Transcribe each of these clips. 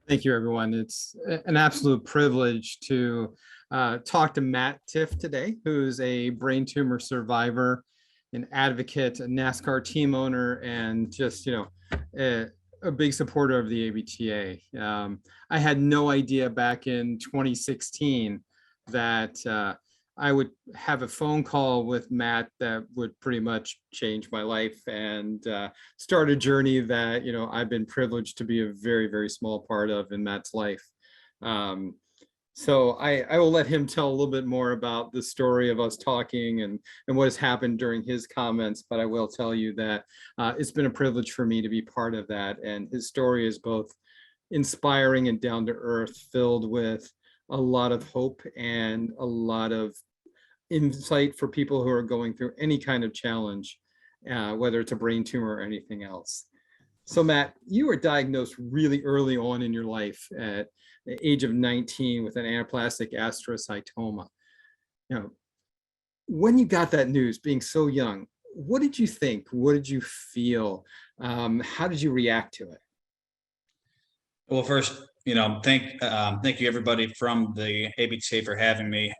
Thank you, everyone. It's an absolute privilege to talk to Matt Tifft today, who's a brain tumor survivor, an advocate, a NASCAR team owner, and just, a big supporter of the ABTA. I had no idea back in 2016 that I would have a phone call with Matt that would pretty much change my life and start a journey that, I've been privileged to be a very, very small part of in Matt's life. So I will let him tell a little bit more about the story of us talking and what has happened during his comments, but I will tell you that it's been a privilege for me to be part of that. And his story is both inspiring and down to earth, filled with a lot of hope and a lot of insight for people who are going through any kind of challenge, whether it's a brain tumor or anything else. So Matt, you were diagnosed really early on in your life at the age of 19 with an anaplastic astrocytoma. When you got that news, being so young, what did you think? What did you feel? How did you react to it? Well, first, thank you everybody from the ABTA for having me.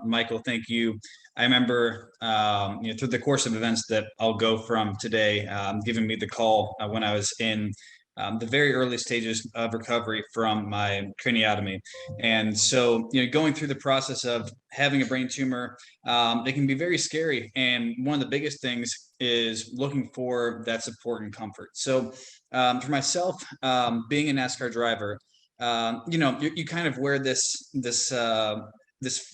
Michael, thank you. I remember, through the course of events that I'll go from today, giving me the call when I was in the very early stages of recovery from my craniotomy. And so, going through the process of having a brain tumor, it can be very scary. And one of the biggest things is looking for that support and comfort. So for myself, being a NASCAR driver, you kind of wear this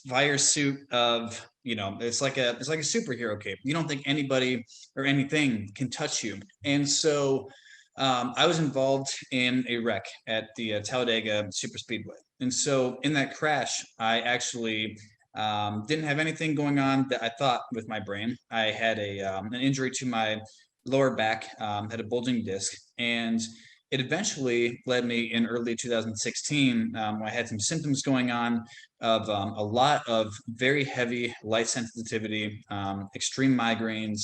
fire suit of, it's like a superhero cape. You don't think anybody or anything can touch you. And so I was involved in a wreck at the Talladega Super Speedway. And so in that crash, I actually didn't have anything going on that I thought with my brain. I had an injury to my lower back, had a bulging disc, and it eventually led me in early 2016 when I had some symptoms going on of a lot of very heavy light sensitivity, extreme migraines,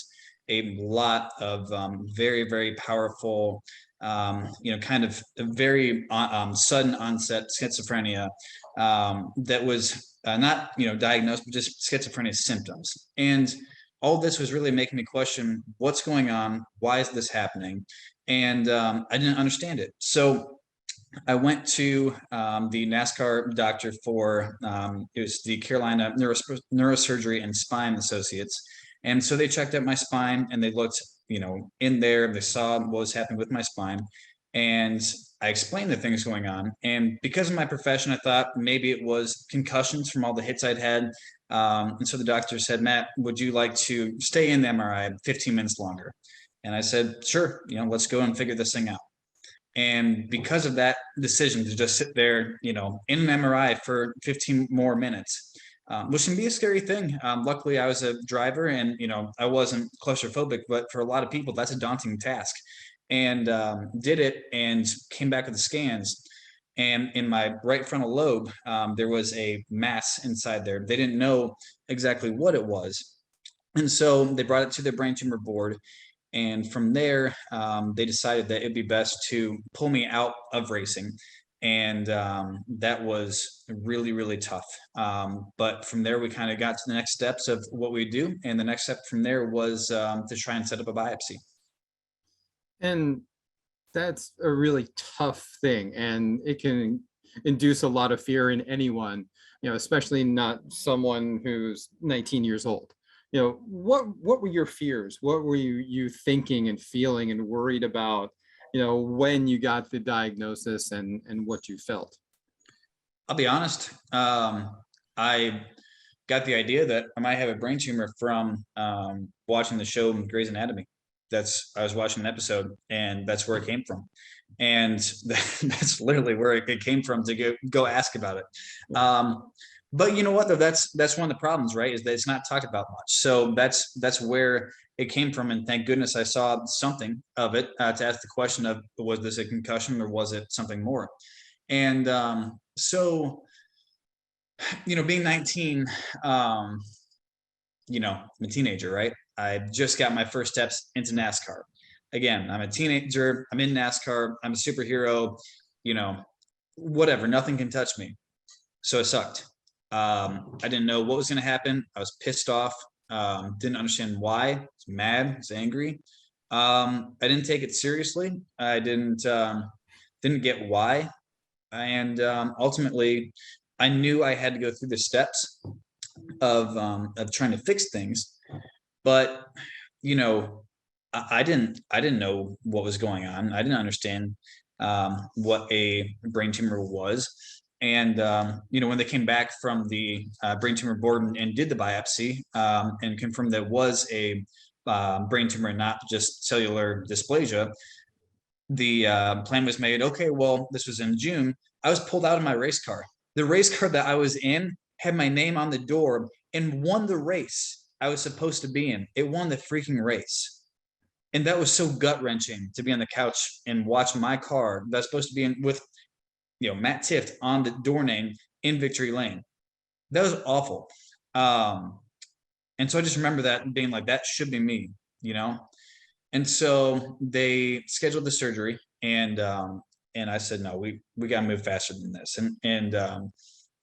a lot of very, very powerful, kind of a very sudden onset schizophrenia that was not, diagnosed, but just schizophrenia symptoms. And all this was really making me question what's going on, why is this happening? And I didn't understand it. So I went to the NASCAR doctor for, it was the Carolina Neurosurgery and Spine Associates. And so they checked out my spine and they looked, in there, they saw what was happening with my spine. And I explained the things going on. And because of my profession, I thought maybe it was concussions from all the hits I'd had. And so the doctor said, Matt, would you like to stay in the MRI 15 minutes longer? And I said, sure, let's go and figure this thing out. And because of that decision to just sit there, in an MRI for 15 more minutes, which can be a scary thing. Luckily, I was a driver and, I wasn't claustrophobic, but for a lot of people, that's a daunting task. And did it and came back with the scans. And in my right frontal lobe, there was a mass inside there. They didn't know exactly what it was. And so they brought it to their brain tumor board. And from there, they decided that it'd be best to pull me out of racing. And that was really, really tough. But from there, we kind of got to the next steps of what we do. And the next step from there was to try and set up a biopsy. And that's a really tough thing. And it can induce a lot of fear in anyone, especially not someone who's 19 years old. What were your fears? What were you thinking and feeling and worried about, when you got the diagnosis and what you felt? I'll be honest. I got the idea that I might have a brain tumor from watching the show Grey's Anatomy. I was watching an episode and that's where it came from. And that's literally where it came from to go ask about it. But you know what, though, that's one of the problems, right? Is that it's not talked about much. So that's where it came from. And thank goodness I saw something of it to ask the question of, was this a concussion or was it something more? And so, being 19, I'm a teenager, right? I just got my first steps into NASCAR. Again, I'm a teenager. I'm in NASCAR. I'm a superhero. whatever, nothing can touch me. So it sucked. I didn't know what was going to happen. I was pissed off. Didn't understand why. I was mad. I was angry. I didn't take it seriously. I didn't get why. And ultimately, I knew I had to go through the steps of trying to fix things. But you know, I didn't know what was going on. I didn't understand what a brain tumor was. And when they came back from the brain tumor board and did the biopsy and confirmed that it was a brain tumor, not just cellular dysplasia, the plan was made. Okay, well, this was in June. I was pulled out of my race car. The race car that I was in had my name on the door and won the race I was supposed to be in. It won the freaking race. And that was so gut wrenching to be on the couch and watch my car that's supposed to be in with, Matt Tifft on the door name in Victory Lane. That was awful. And so I just remember that being like, that should be me, you know? And so they scheduled the surgery, and I said, no, we got to move faster than this. And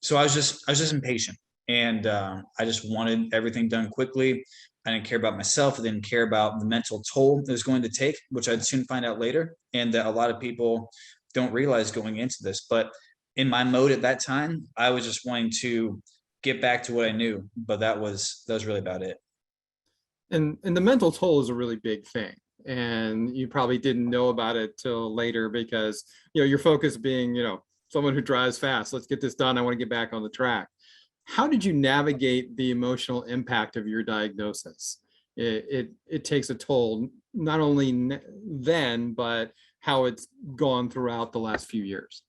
so I was just impatient, and I just wanted everything done quickly. I didn't care about myself. I didn't care about the mental toll it was going to take, which I'd soon find out later, and that a lot of people don't realize going into this. But in my mode at that time, I was just wanting to get back to what I knew. But that was really about it. And the mental toll is a really big thing. And you probably didn't know about it till later because, your focus being, someone who drives fast. Let's get this done. I want to get back on the track. How did you navigate the emotional impact of your diagnosis? It takes a toll, not only then, but how it's gone throughout the last few years.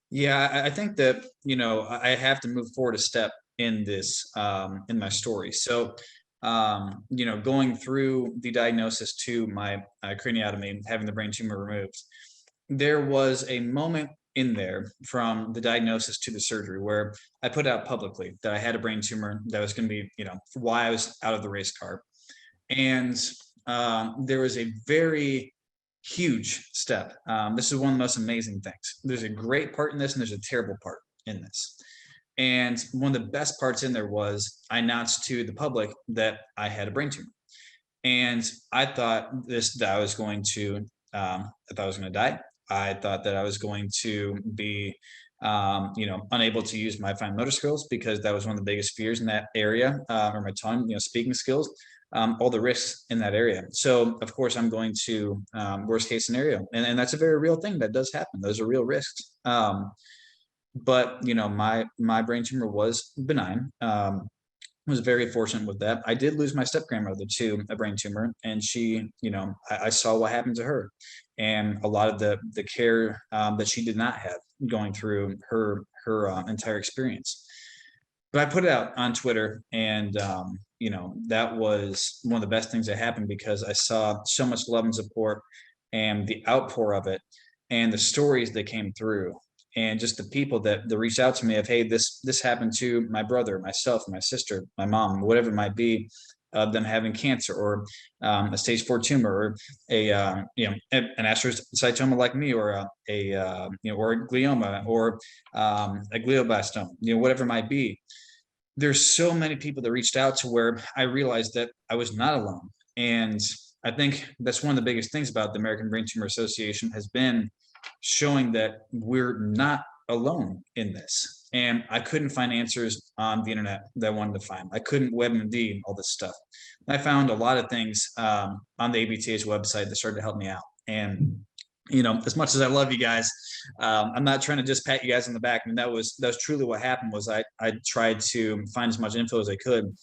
Yeah, I think that, I have to move forward a step in this, in my story. So, going through the diagnosis to my craniotomy, having the brain tumor removed, there was a moment in there from the diagnosis to the surgery where I put out publicly that I had a brain tumor that was going to be, why I was out of the race car. And there was a very huge step. This is one of the most amazing things. There's a great part in this, and there's a terrible part in this. And one of the best parts in there was I announced to the public that I had a brain tumor. And I thought that I was going to, die. I thought that I was going to be, unable to use my fine motor skills because that was one of the biggest fears in that area, or my tongue, speaking skills, all the risks in that area. So of course I'm going to worst case scenario, and that's a very real thing that does happen. Those are real risks. But my brain tumor was benign. Was very fortunate with that. I did lose my step grandmother to a brain tumor, and she, I saw what happened to her, and a lot of the care that she did not have going through her entire experience. But I put it out on Twitter, and that was one of the best things that happened because I saw so much love and support, and the outpour of it, and the stories that came through. And just the people that reached out to me of, hey, this happened to my brother, myself, my sister, my mom, whatever it might be, of them having cancer or a stage 4 tumor or an astrocytoma like me, or or a glioma or a glioblastoma, whatever it might be. There's so many people that reached out to where I realized that I was not alone. And I think that's one of the biggest things about the American Brain Tumor Association has been showing that we're not alone in this. And I couldn't find answers on the internet that I wanted to find. I couldn't WebMD all this stuff. I found a lot of things on the ABTA's website that started to help me out. And as much as I love you guys, I'm not trying to just pat you guys on the back. I mean, that was truly what happened. Was I tried to find as much info as I could.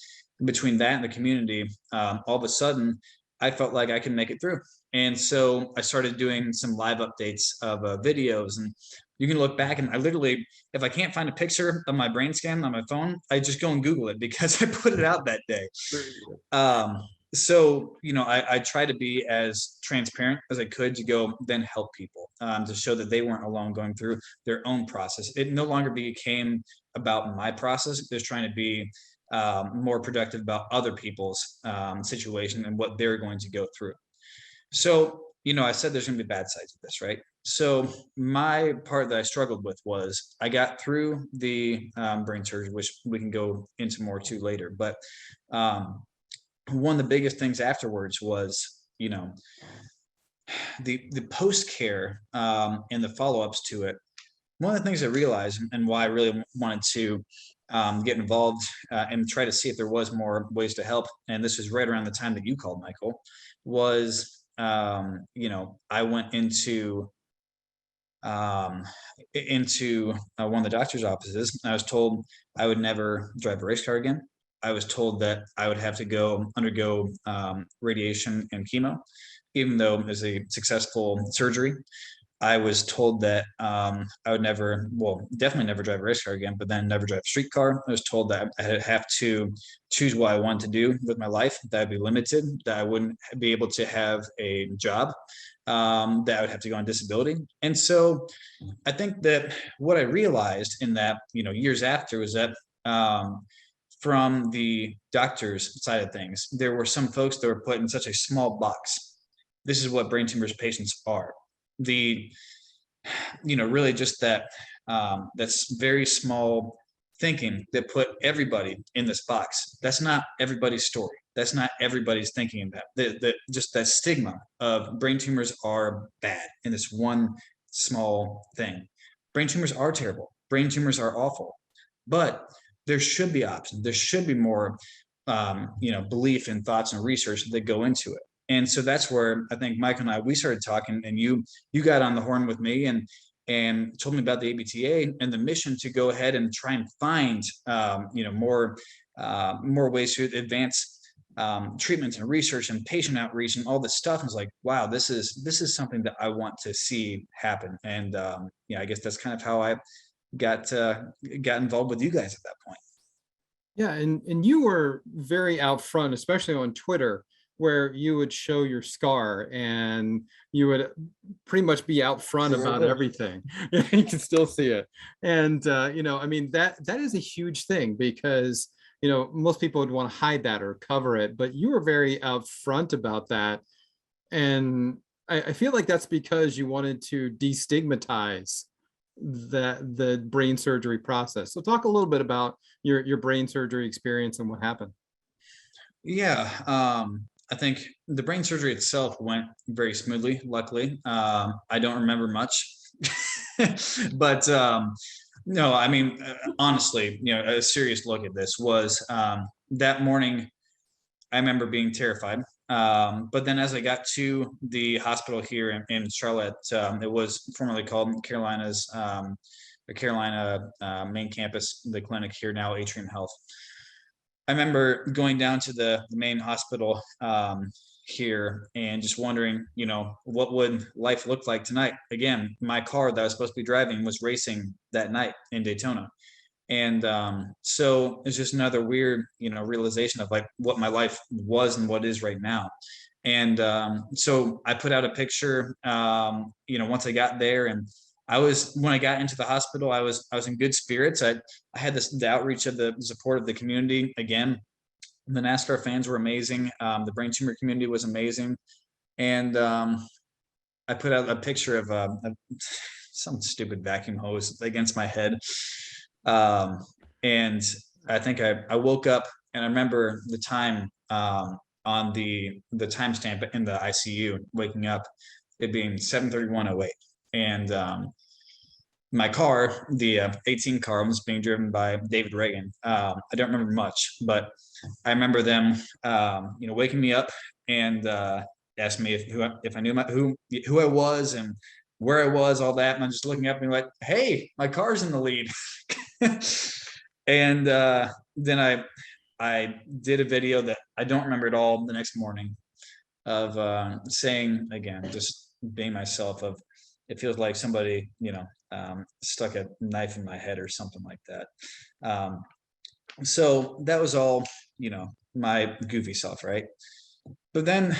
Between that and the community, all of a sudden, I felt like I could make it through. And so I started doing some live updates of videos, and you can look back, and I literally, if I can't find a picture of my brain scan on my phone, I just go and Google it because I put it out that day. So, I try to be as transparent as I could to go then help people, to show that they weren't alone going through their own process. It no longer became about my process. It was trying to be more productive about other people's situation and what they're going to go through. So, I said there's going to be bad sides of this, right? So my part that I struggled with was I got through the brain surgery, which we can go into more too later. But um, one of the biggest things afterwards was, the post care and the follow ups to it. One of the things I realized and why I really wanted to get involved and try to see if there was more ways to help, and this was right around the time that you called, Michael, was I went um, into one of the doctor's offices. I was told I would never drive a race car again. I was told that I would have to go undergo radiation and chemo, even though it was a successful surgery. I was told that I would never, well, definitely never drive a race car again, but then never drive a street car. I was told that I'd have to choose what I wanted to do with my life, that I'd be limited, that I wouldn't be able to have a job, that I would have to go on disability. And so I think that what I realized in that, years after was that from the doctor's side of things, there were some folks that were put in such a small box. This is what brain tumors patients are. The really just that's very small thinking that put everybody in this box. That's not everybody's story. That's not everybody's thinking about just that stigma of brain tumors are bad in this one small thing. Brain tumors are terrible. Brain tumors are awful, but there should be options. There should be more belief and thoughts and research that go into it. And so that's where I think Mike and I, we started talking, and you got on the horn with me and told me about the ABTA and the mission to go ahead and try and find more ways to advance treatments and research and patient outreach and all this stuff. And it's like, wow, this is something that I want to see happen. And I guess that's kind of how I got involved with you guys at that point. Yeah, and you were very out front, especially on Twitter, where you would show your scar and you would pretty much be out front about everything. You can still see it. And I mean, that is a huge thing, because most people would want to hide that or cover it, but you were very out front about that. And I feel like that's because you wanted to destigmatize the brain surgery process. So talk a little bit about your brain surgery experience and what happened. Yeah, I think the brain surgery itself went very smoothly, luckily. I don't remember much, but no, I mean, honestly, a serious look at this was that morning. I remember being terrified. But then as I got to the hospital here in Charlotte, it was formerly called the Carolina main campus, the clinic here now, Atrium Health. I remember going down to the main hospital here and just wondering, what would life look like tonight? Again, my car that I was supposed to be driving was racing that night in Daytona. And so it's just another weird, realization of like what my life was and what is right now. And so I put out a picture, once I got there, and when I got into the hospital, I was in good spirits. I had the outreach of the support of the community. Again, the NASCAR fans were amazing. The brain tumor community was amazing. And I put out a picture of some stupid vacuum hose against my head. And I think I woke up, and I remember the time on the timestamp in the ICU, waking up, it being 7:31:08. And my car, the 18 car, was being driven by David Reagan. I don't remember much, but I remember them, waking me up and asked me if I knew who I was and where I was, all that. And I'm just looking up and like, hey, my car's in the lead. And then I did a video that I don't remember at all the next morning of saying, again, just being myself, of it feels like somebody, stuck a knife in my head or something like that. So that was all, my goofy self, right? But then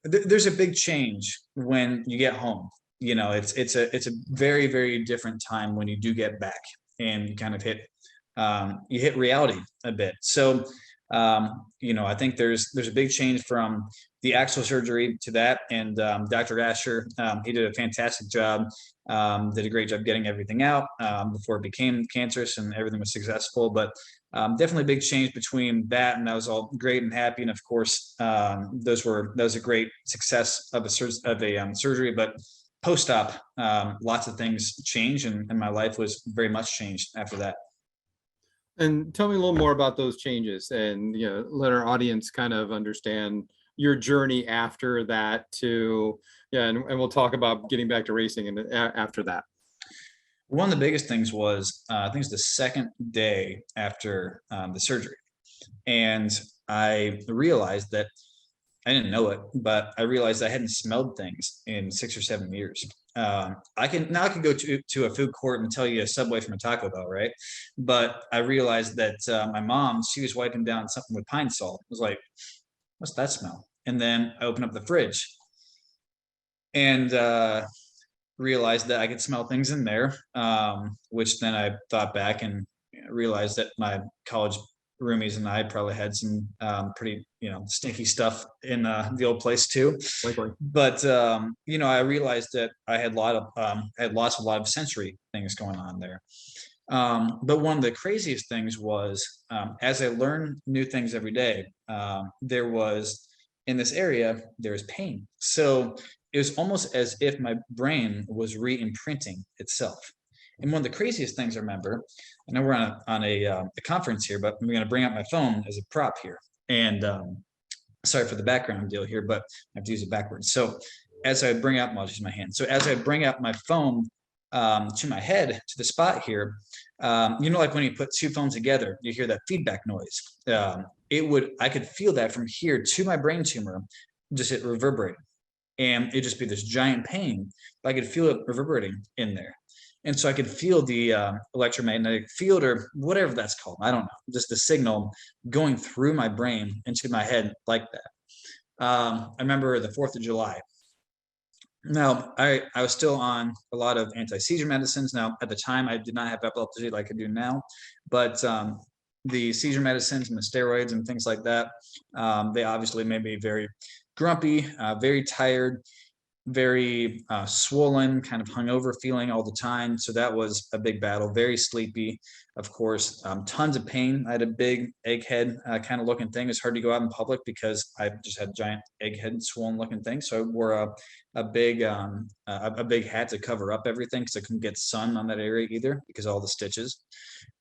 there's a big change when you get home. It's a very, very different time when you do get back and you kind of you hit reality a bit. So I think there's a big change from the actual surgery to that. And Dr. Asher, he did a fantastic job, did a great job getting everything out before it became cancerous and everything was successful. But definitely a big change between that, and that was all great and happy. And of course, that was a great success of a surgery. But post-op, lots of things changed, and my life was very much changed after that. And tell me a little more about those changes, and let our audience kind of understand your journey after that to, and we'll talk about getting back to racing and after that. One of the biggest things was, I think it's the second day after the surgery. And I realized that, I didn't know it, but I realized I hadn't smelled things in 6 or 7 years. I can go to a food court and tell you a Subway from a Taco Bell, right? But I realized that my mom, she was wiping down something with pine salt. I was like, what's that smell? And then I opened up the fridge and realized that I could smell things in there, which then I thought back and realized that my college roomies and I probably had some pretty stinky stuff in the old place too. Likely. But I realized that I had lost a lot of sensory things going on there. But one of the craziest things was, as I learned new things every day, there was, in this area, there's pain. So it was almost as if my brain was re-imprinting itself. And one of the craziest things I remember, I know we're on a conference here, but I'm going to bring out my phone as a prop here. And sorry for the background deal here, but I have to use it backwards. So as I bring out, I'll just use my hand. So as I bring out my phone to my head, to the spot here, like when you put two phones together, you hear that feedback noise. I could feel that from here to my brain tumor, just it reverberating. And it'd just be this giant pain, but I could feel it reverberating in there. And so I could feel the electromagnetic field, or whatever that's called. I don't know, just the signal going through my brain into my head like that. I remember the 4th of July. Now, I was still on a lot of anti-seizure medicines. Now, at the time, I did not have epilepsy like I do now, but the seizure medicines and the steroids and things like that, they obviously made me very grumpy, very tired, very swollen, kind of hungover feeling all the time. So that was a big battle, very sleepy, of course, tons of pain. I had a big egghead kind of looking thing. It's hard to go out in public because I just had giant egghead swollen looking thing. So I wore a big hat to cover up everything because I couldn't get sun on that area either because of all the stitches.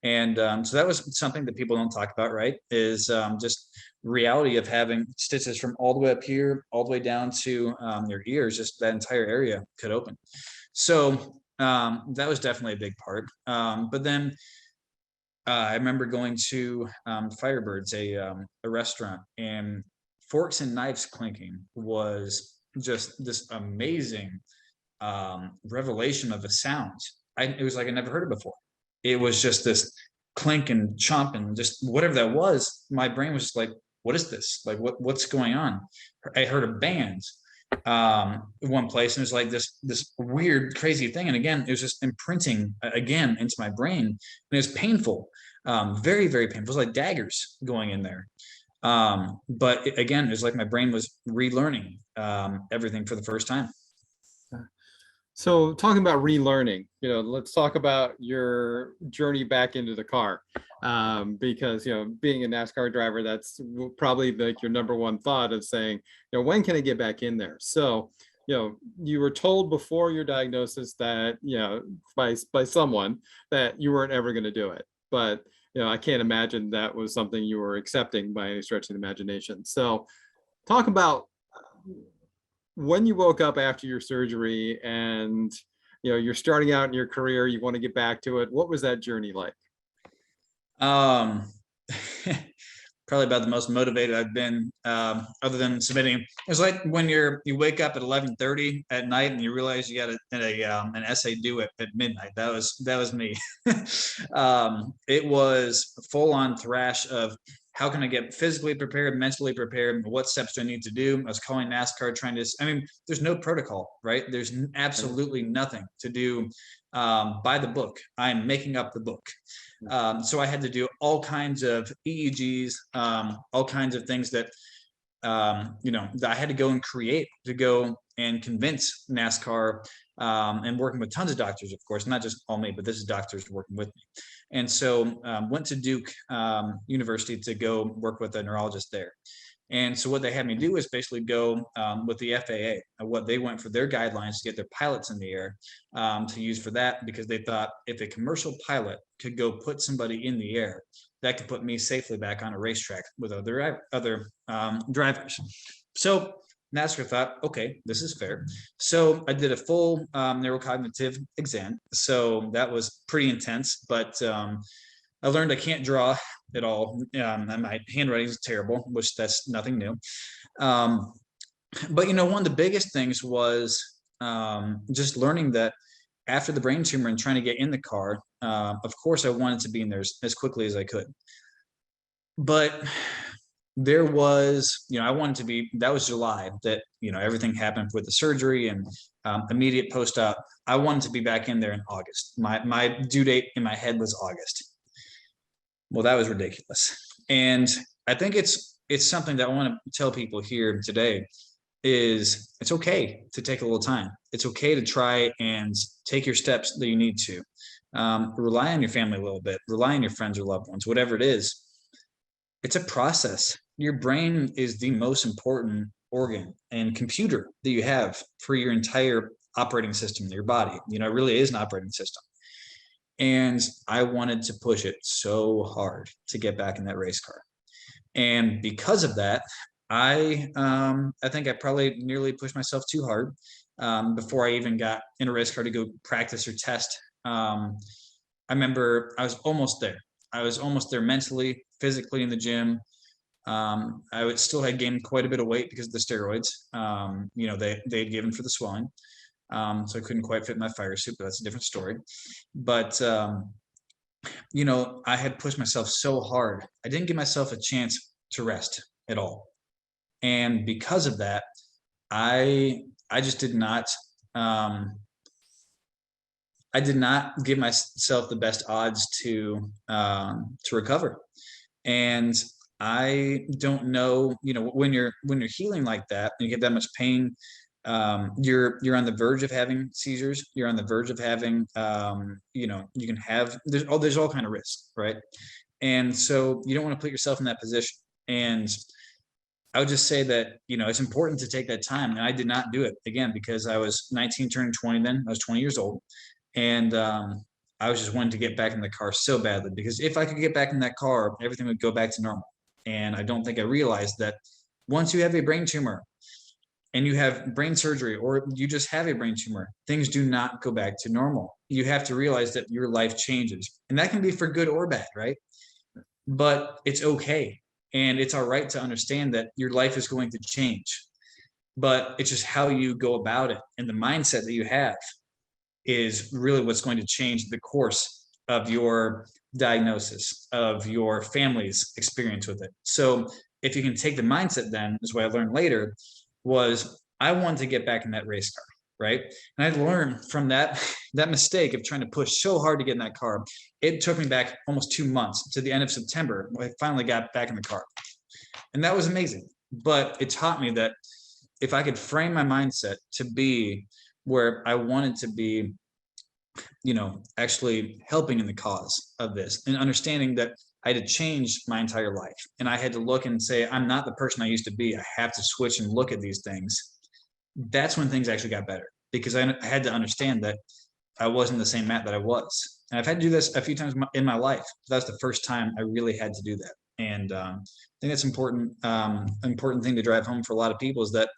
And so that was something that people don't talk about, right? Is just reality of having stitches from all the way up here, all the way down to your ears, just that entire area could open. So that was definitely a big part. But then I remember going to Firebirds, a restaurant, and forks and knives clinking was just this amazing revelation of a sound. It was like I never heard it before. It was just this clink and chomp and just whatever that was. My brain was just like, what is this? Like, what's going on? I heard a band one place, and it was like this weird, crazy thing. And again, it was just imprinting again into my brain, and it was painful, very, very painful. It was like daggers going in there. But again, it was like my brain was relearning everything for the first time. So talking about relearning, let's talk about your journey back into the car, because, being a NASCAR driver, that's probably like your number one thought of saying, when can I get back in there? So, you were told before your diagnosis that, by someone that you weren't ever going to do it. But, I can't imagine that was something you were accepting by any stretch of the imagination. So talk about when you woke up after your surgery and you're starting out in your career, you want to get back to it. What was that journey like? Probably about the most motivated I've been, other than submitting. It was like when you wake up at 11:30 at night and you realize you got an essay due at midnight. That was me. It was full on thrash of how can I get physically prepared, mentally prepared? What steps do I need to do? I was calling NASCAR trying to, there's no protocol, right? There's absolutely nothing to do by the book. I'm making up the book. So I had to do all kinds of EEGs, all kinds of things that I had to go and create, to go and convince NASCAR, and working with tons of doctors, of course, not just all me, but this is doctors working with me. And so went to Duke University to go work with a neurologist there. And so what they had me do is basically go with the FAA, what they went for their guidelines to get their pilots in the air, to use for that, because they thought if a commercial pilot could go put somebody in the air, that could put me safely back on a racetrack with other drivers. So NASCAR thought, okay, this is fair. So I did a full neurocognitive exam. So that was pretty intense, but I learned I can't draw at all. And my handwriting is terrible, which that's nothing new. But one of the biggest things was just learning that after the brain tumor and trying to get in the car, of course I wanted to be in there as quickly as I could. But there was, I wanted to be, that was July that, everything happened with the surgery and immediate post-op. I wanted to be back in there in August. My due date in my head was August. Well, that was ridiculous. And I think it's something that I want to tell people here today is it's okay to take a little time. It's okay to try and take your steps that you need to. Rely on your family a little bit, rely on your friends or loved ones, whatever it is. It's a process. Your brain is the most important organ and computer that you have for your entire operating system in your body. It really is an operating system. And I wanted to push it so hard to get back in that race car. And because of that, I think I probably nearly pushed myself too hard before I even got in a race car to go practice or test. I remember I was almost there. I was almost there mentally, physically in the gym. I still had gained quite a bit of weight because of the steroids. They had given for the swelling. So I couldn't quite fit my fire suit, but that's a different story. But, I had pushed myself so hard. I didn't give myself a chance to rest at all. And because of that, I just did not, I did not give myself the best odds to recover. And I don't know, when you're healing like that and you get that much pain, you're on the verge of having seizures. You're on the verge of having, you can have, there's all kind of risks, right? And so you don't want to put yourself in that position. And I would just say that, it's important to take that time. And I did not do it again, because I was 19 turning 20 then. I was 20 years old. And I was just wanting to get back in the car so badly, because if I could get back in that car, everything would go back to normal. And I don't think I realized that once you have a brain tumor and you have brain surgery, or you just have a brain tumor, things do not go back to normal. You have to realize that your life changes, and that can be for good or bad, right? But it's okay. And it's all right to understand that your life is going to change, but it's just how you go about it. And the mindset that you have is really what's going to change the course of your diagnosis, of your family's experience with it. So if you can take the mindset, then is what I learned later was I wanted to get back in that race car, right? And I learned from that mistake of trying to push so hard to get in that car. It took me back almost 2 months to the end of September when I finally got back in the car. And that was amazing. But it taught me that if I could frame my mindset to be where I wanted to be, actually helping in the cause of this, and understanding that I had to change my entire life, and I had to look and say, I'm not the person I used to be. I have to switch and look at these things. That's when things actually got better, because I had to understand that I wasn't the same Matt that I was. And I've had to do this a few times in my life. That was the first time I really had to do that. And I think that's important thing to drive home for a lot of people, is that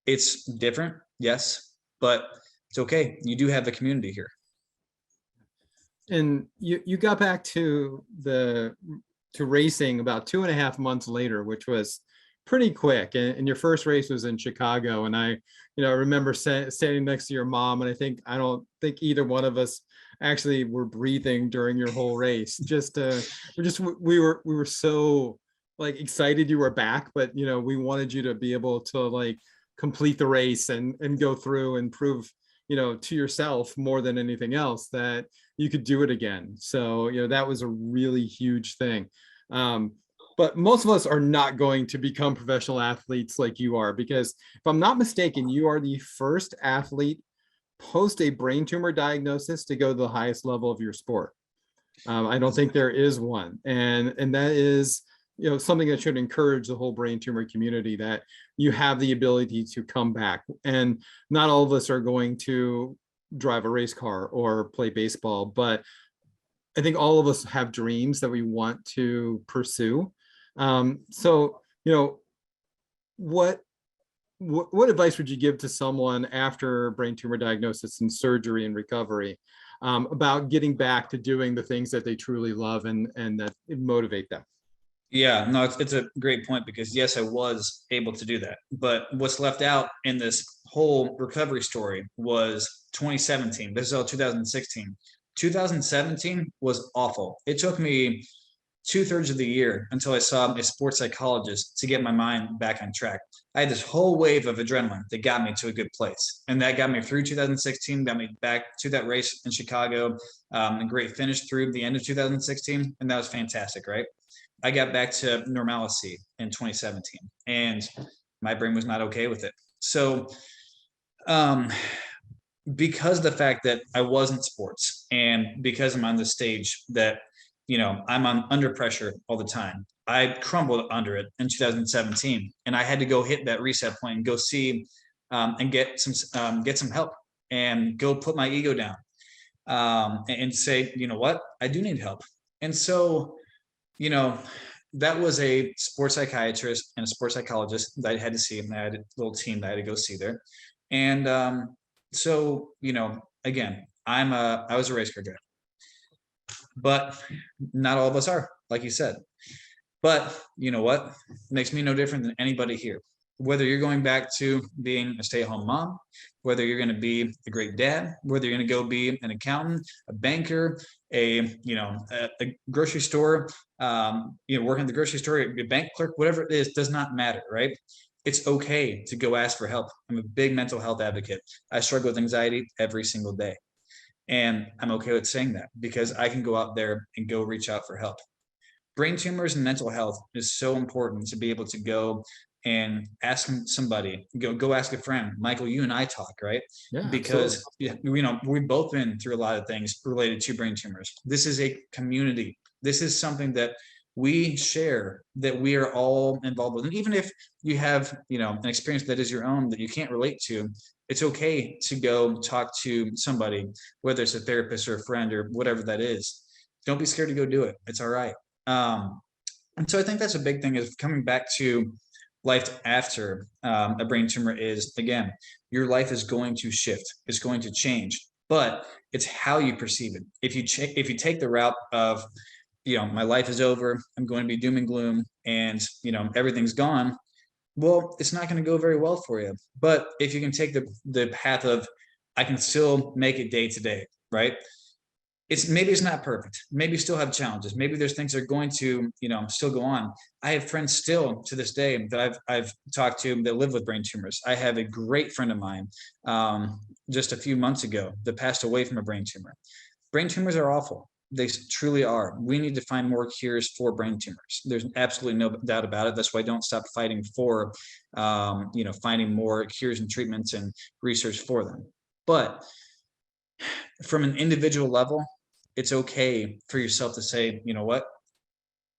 it's different, yes, but it's okay. You do have the community here. And you got back to racing about 2.5 months later, which was pretty quick. And your first race was in Chicago. And I remember standing next to your mom, and I don't think either one of us actually were breathing during your whole race. We were so excited you were back, but we wanted you to be able to complete the race and go through and prove to yourself more than anything else that you could do it again. So that was a really huge thing. but most of us are not going to become professional athletes like you are, because if I'm not mistaken, you are the first athlete post a brain tumor diagnosis to go to the highest level of your sport. I don't think there is one, and that is, you know, something that should encourage the whole brain tumor community, that you have the ability to come back. And not all of us are going to drive a race car or play baseball, but I think all of us have dreams that we want to pursue. So, you know, what what advice would you give to someone after brain tumor diagnosis and surgery and recovery, about getting back to doing the things that they truly love and that motivate them? Yeah, no, it's a great point because yes, I was able to do that. But what's left out in this whole recovery story was 2017. This is all 2016. 2017 was awful. It took me 2/3 of the year until I saw a sports psychologist to get my mind back on track. I had this whole wave of adrenaline that got me to a good place. And that got me through 2016, got me back to that race in Chicago, a great finish through the end of 2016. And that was fantastic, right? I got back to normalcy in 2017, and my brain was not okay with it. So, um, because the fact that I wasn't sports, and because I'm on the stage that, you know, I'm on under pressure all the time, I crumbled under it in 2017, and I had to go hit that reset point and go see, and get some help and go put my ego down, and say, you know what, I do need help. And so, you know, that was a sports psychiatrist and a sports psychologist that I had to see, and I had a little team that I had to go see there. And so, you know, again, I was a race car driver, but not all of us are, like you said. But you know what? It makes me no different than anybody here. Whether you're going back to being a stay-at-home mom, whether you're going to be a great dad, whether you're going to go be an accountant, a banker, a grocery store, working at the grocery store, a bank clerk, whatever it is, does not matter, right? It's okay to go ask for help. I'm a big mental health advocate. I struggle with anxiety every single day. And I'm okay with saying that because I can go out there and go reach out for help. Brain tumors and mental health is so important to be able to go and ask somebody, go ask a friend. Michael, you and I talk, right? Yeah, Because we've both been through a lot of things related to brain tumors. This is a community. This is something that we share, that we are all involved with. And even if you have, an experience that is your own that you can't relate to, it's okay to go talk to somebody, whether it's a therapist or a friend or whatever that is. Don't be scared to go do it. It's all right. And so I think that's a big thing, is coming back to life after a brain tumor. Is, again, your life is going to shift, it's going to change, but it's how you perceive it. If you take the route of, my life is over, I'm going to be doom and gloom, and everything's gone, well, it's not going to go very well for you. But if you can take the path of, I can still make it day to day, right? Maybe it's not perfect. Maybe you still have challenges. Maybe there's things that are going to, still go on. I have friends still to this day that I've talked to that live with brain tumors. I have a great friend of mine, just a few months ago, that passed away from a brain tumor. Brain tumors are awful. They truly are. We need to find more cures for brain tumors. There's absolutely no doubt about it. That's why I don't stop fighting for, finding more cures and treatments and research for them. But from an individual level, it's okay for yourself to say, you know what,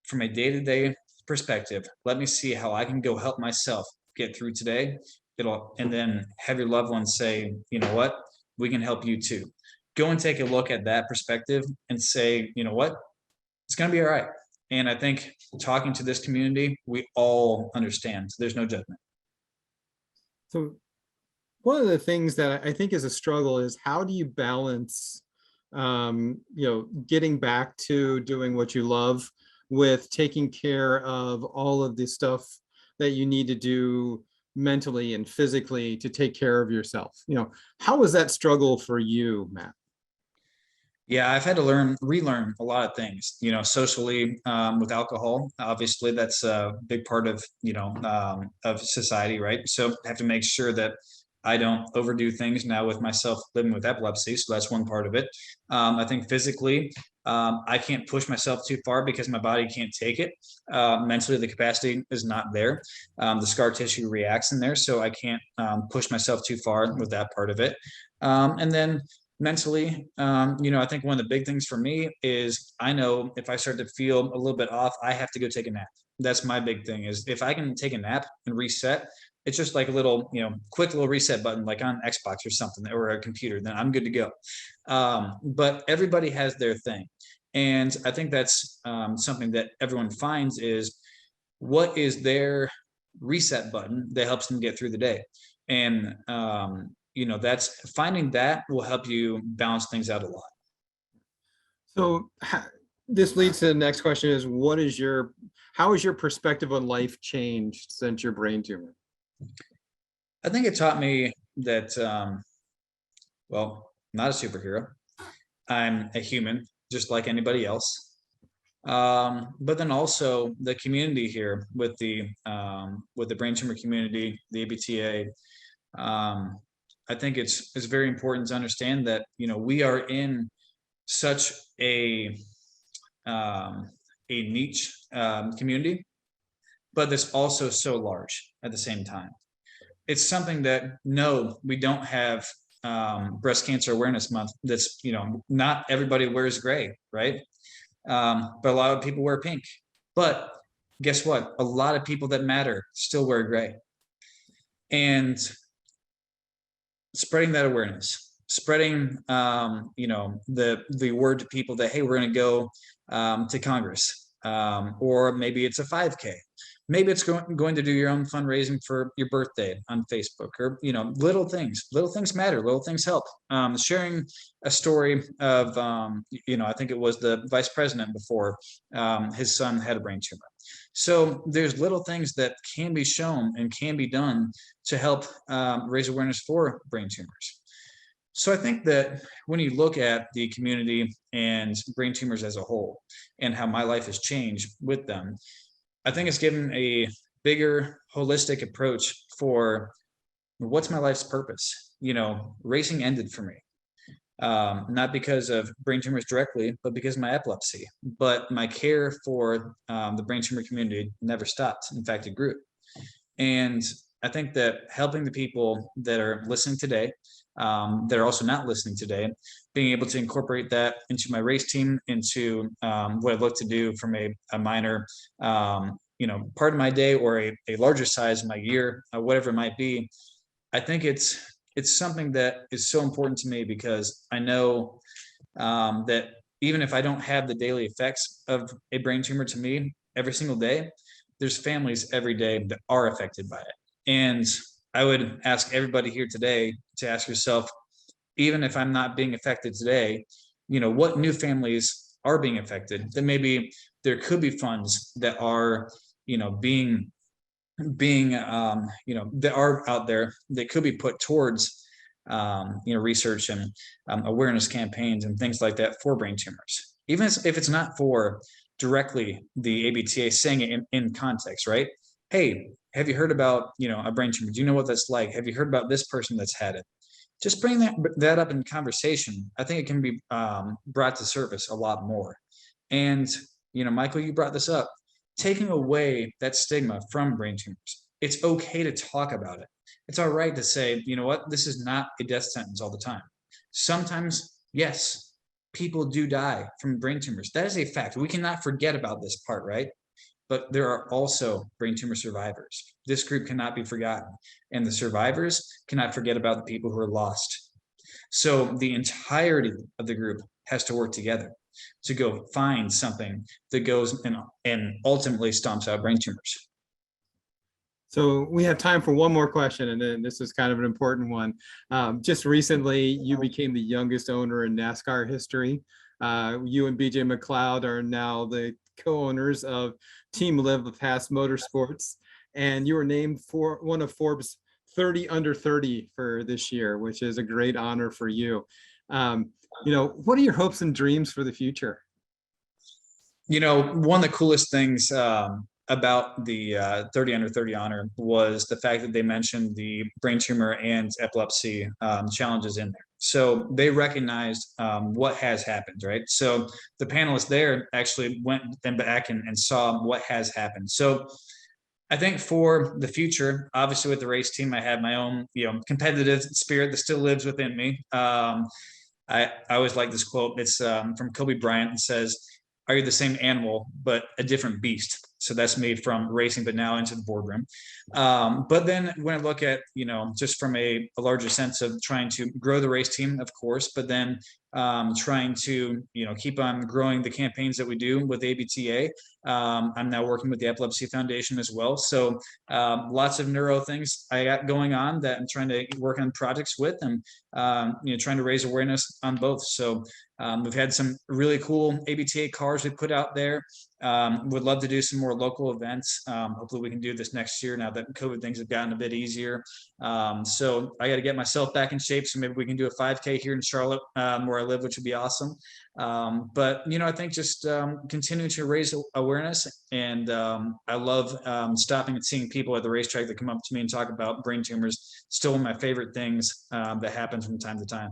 from a day-to-day perspective, let me see how I can go help myself get through today. And then have your loved ones say, you know what, we can help you too. Go and take a look at that perspective and say, you know what, it's going to be all right. And I think talking to this community, we all understand. There's no judgment. So one of the things that I think is a struggle is, how do you balance, getting back to doing what you love with taking care of all of the stuff that you need to do mentally and physically to take care of yourself? How was that struggle for you, Matt? Yeah, I've had to relearn a lot of things, socially, with alcohol. Obviously, that's a big part of, of society, right? So I have to make sure that I don't overdo things now with myself living with epilepsy. So that's one part of it. I think physically, I can't push myself too far because my body can't take it. Mentally, the capacity is not there. The scar tissue reacts in there. So I can't push myself too far with that part of it. And then mentally, I think one of the big things for me is I know if I start to feel a little bit off, I have to go take a nap. That's my big thing is if I can take a nap and reset, it's just like a little, quick little reset button, like on Xbox or something, or a computer, then I'm good to go. But everybody has their thing. And I think that's something that everyone finds is what is their reset button that helps them get through the day. And, that's finding that will help you balance things out a lot. So this leads to the next question is how has your perspective on life changed since your brain tumor? I think it taught me that, well, I'm not a superhero. I'm a human, just like anybody else. But then also the community here with the brain tumor community, the ABTA. I think it's very important to understand that we are in such a niche community, but that's also so large at the same time. It's something that no, we don't have breast cancer awareness month. That's not everybody wears gray, right? But a lot of people wear pink. But guess what? A lot of people that matter still wear gray. And spreading that awareness, spreading the word to people that hey, we're going to go to Congress, or maybe it's a 5K. Maybe it's going to do your own fundraising for your birthday on Facebook, or little things matter, little things help. Sharing a story of I think it was the vice president before, his son had a brain tumor. So there's little things that can be shown and can be done to help raise awareness for brain tumors. So I think that when you look at the community and brain tumors as a whole and how my life has changed with them, I think it's given a bigger holistic approach for what's my life's purpose. Racing ended for me, not because of brain tumors directly, but because of my epilepsy. But my care for the brain tumor community never stopped. In fact, it grew. And I think that helping the people that are listening today, that are also not listening today, being able to incorporate that into my race team, into what I look to do from a minor, part of my day or a larger size of my year, whatever it might be. I think it's something that is so important to me because I know that even if I don't have the daily effects of a brain tumor to me every single day, there's families every day that are affected by it. And I would ask everybody here today to ask yourself, even if I'm not being affected today, what new families are being affected, that maybe there could be funds that are, being that are out there that could be put towards, research and awareness campaigns and things like that for brain tumors, even if it's not for directly the ABTA saying it in context, right? Hey, have you heard about, a brain tumor? Do you know what that's like? Have you heard about this person that's had it? Just bring that up in conversation. I think it can be brought to surface a lot more. And, Michael, you brought this up, taking away that stigma from brain tumors. It's okay to talk about it. It's all right to say, you know what, this is not a death sentence all the time. Sometimes, yes, people do die from brain tumors. That is a fact. We cannot forget about this part, right? But there are also brain tumor survivors. This group cannot be forgotten. And the survivors cannot forget about the people who are lost. So the entirety of the group has to work together to go find something that goes and ultimately stomps out brain tumors. So we have time for one more question, and then this is kind of an important one. Just recently, you became the youngest owner in NASCAR history. You and BJ McLeod are now the co-owners of Team Live Past Motorsports, and you were named for one of Forbes 30 under 30 for this year, which is a great honor for you. What are your hopes and dreams for the future? One of the coolest things about the 30 under 30 honor was the fact that they mentioned the brain tumor and epilepsy challenges in there. So they recognized what has happened, right? So the panelists there actually went back and saw what has happened. So I think for the future, obviously with the race team, I have my own, competitive spirit that still lives within me. I always like this quote. It's from Kobe Bryant. It says, "Are you the same animal but a different beast?" So that's me from racing, but now into the boardroom. But then when I look at, just from a larger sense of trying to grow the race team, of course, but then trying to, keep on growing the campaigns that we do with ABTA. I'm now working with the Epilepsy Foundation as well. So lots of neuro things I got going on that I'm trying to work on projects with, and trying to raise awareness on both. So we've had some really cool ABTA cars we put out there. Would love to do some more local events. Hopefully we can do this next year now that COVID things have gotten a bit easier. So I got to get myself back in shape. So maybe we can do a 5K here in Charlotte, where I live, which would be awesome. But, I think just continue to raise awareness. And I love stopping and seeing people at the racetrack that come up to me and talk about brain tumors. Still one of my favorite things that happens from time to time.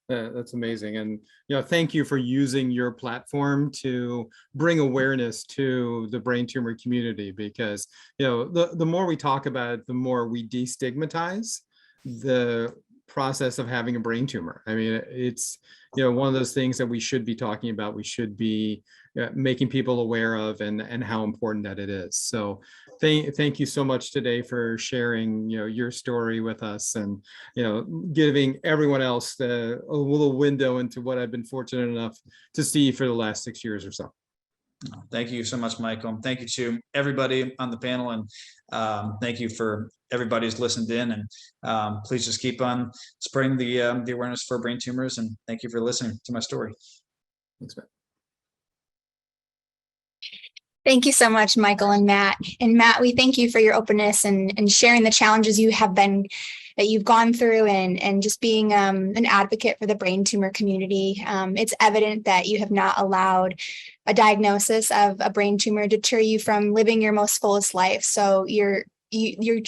That's amazing. And, thank you for using your platform to bring awareness to the brain tumor community, because, the more we talk about it, the more we destigmatize the process of having a brain tumor. I mean, it's, one of those things that we should be talking about. We should be making people aware of, and how important that it is. So thank you so much today for sharing, your story with us, and, giving everyone else a little window into what I've been fortunate enough to see for the last 6 years or so. Thank you so much, Michael. Thank you to everybody on the panel, and thank you for everybody who's listened in. And please just keep on spreading the awareness for brain tumors. And thank you for listening to my story. Thanks, Matt. Thank you so much, Michael and Matt. And Matt, we thank you for your openness and sharing the challenges that you've gone through, and just being an advocate for the brain tumor community. It's evident that you have not allowed a diagnosis of a brain tumor deter you from living your most fullest life. So your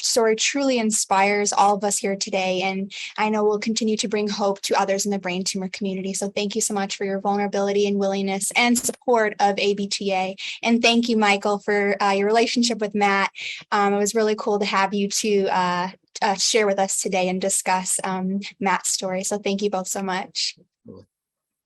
story truly inspires all of us here today, and I know will continue to bring hope to others in the brain tumor community. So thank you so much for your vulnerability and willingness and support of ABTA. And thank you, Michael, for your relationship with Matt. It was really cool to have you to share with us today and discuss Matt's story. So thank you both so much.